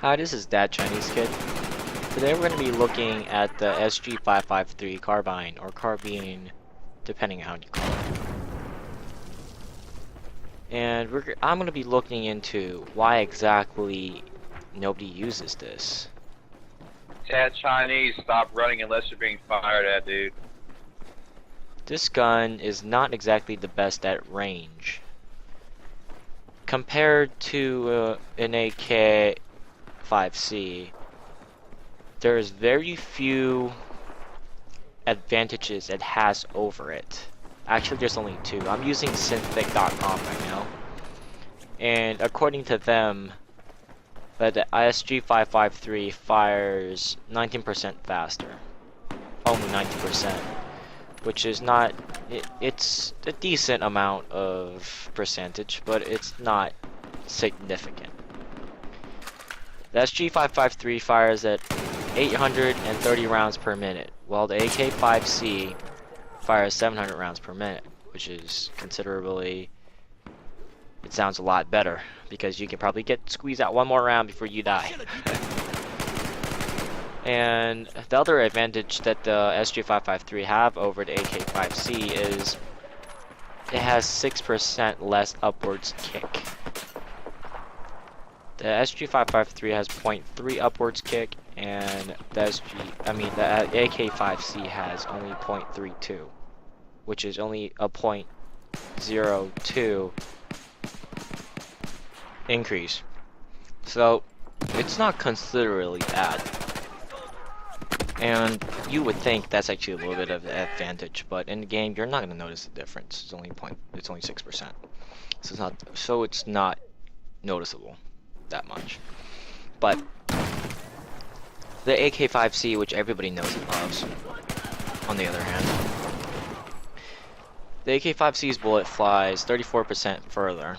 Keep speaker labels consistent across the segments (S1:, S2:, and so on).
S1: Hi, this is Dad Chinese Kid. Today we're going to be looking at the SG553 carbine, or carbine, depending on how you call it. And I'm going to be looking into why exactly nobody uses this.
S2: Dad Chinese, stop running unless you're being fired at, dude.
S1: This gun is not exactly the best at range. Compared to an AK-5C, there's very few advantages it has over it. Actually, there's only two. I'm using synthetic.com right now, and according to them, the SG553 fires 19% faster. Only 19%, which is not. It's a decent amount of percentage, but it's not significant. The SG553 fires at 830 rounds per minute, while the AK-5C fires 700 rounds per minute, which is considerably. It sounds a lot better because you can probably squeeze out one more round before you die. And the other advantage that the SG553 have over the AK-5C is it has 6% less upwards kick. The SG553 has 0.3 upwards kick, and the AK-5C has only 0.32, which is only a 0.02 increase. So it's not considerably bad. And you would think that's actually a little bit of an advantage, but in the game you're not going to notice the difference. It's only 6%. So it's not noticeable that much. But the AK-5C, which everybody knows and loves, on the other hand, the AK-5C's bullet flies 34% further,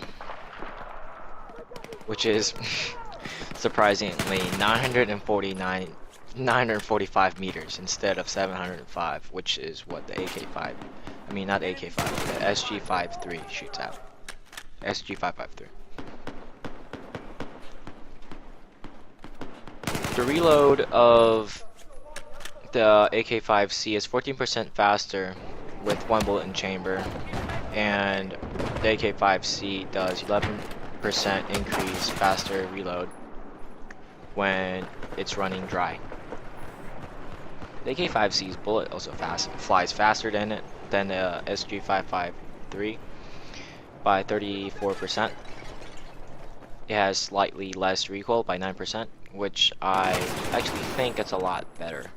S1: which is surprisingly 945 meters instead of 705, which is what the AK-5, not the AK-5, the SG-53 shoots out. SG-553. The reload of the AK-5C is 14% faster with one bullet in chamber, and the AK-5C does 11% increase faster reload when it's running dry. The AK-5C's bullet also flies faster than the SG-553 by 34%. It has slightly less recoil by 9%, which I actually think it's a lot better.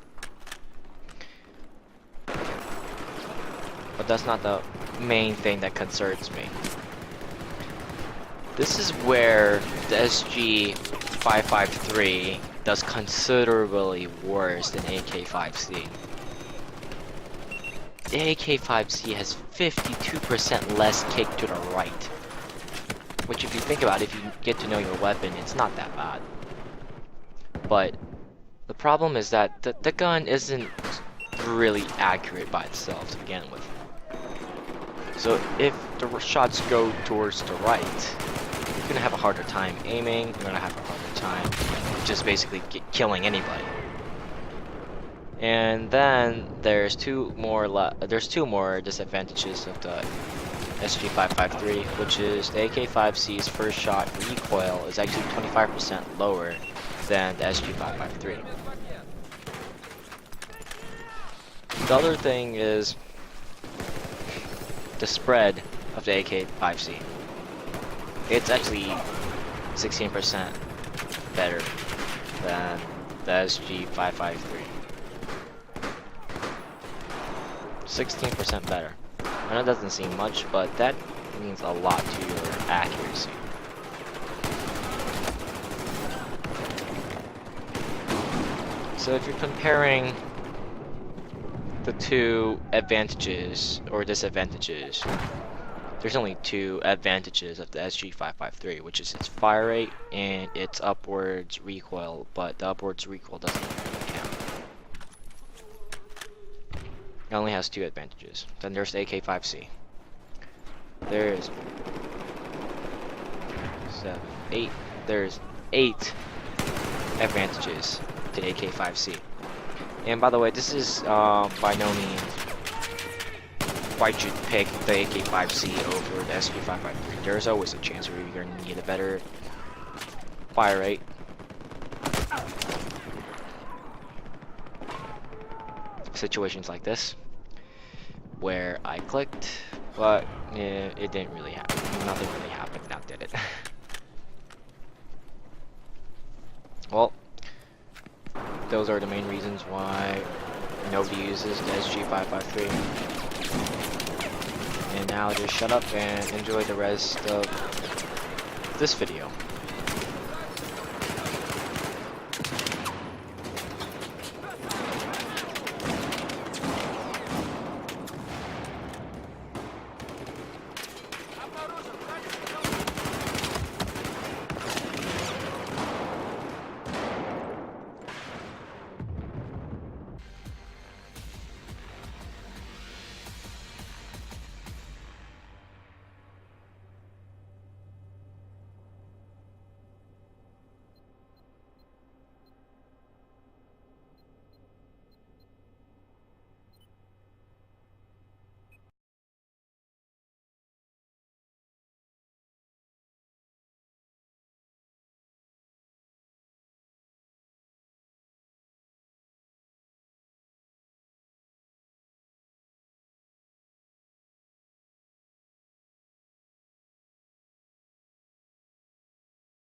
S1: But that's not the main thing that concerns me. This is where the SG553 does considerably worse than AK-5C. The AK-5C has 52% less kick to the right, which if you think about it, if you get to know your weapon, it's not that bad. But the problem is that the gun isn't really accurate by itself to begin with. So if the shots go towards the right, you're gonna have a harder time aiming. You're gonna have a harder time just basically killing anybody. And then there's two more disadvantages of the SG553, which is the AK-5C's first shot recoil is actually 25% lower than the SG553. The other thing is the spread of the AK-5C. It's actually 16% better than the SG553. 16% better. I know it doesn't seem much, but that means a lot to your accuracy. So if you're comparing the two advantages or disadvantages, there's only two advantages of the SG553, which is its fire rate and its upwards recoil, but the upwards recoil doesn't really count. It only has two advantages. Then there's the AK-5C. There's 7, 8. There's 8 advantages to AK5C. And by the way, this is by no means why you should pick the AK5C over the SG553. There's always a chance where you're gonna need a better fire rate. Situations like this, where I clicked, but yeah, it didn't really happen. Nothing really happened. Now did it? Well, those are the main reasons why nobody uses the SG553. And now just shut up and enjoy the rest of this video.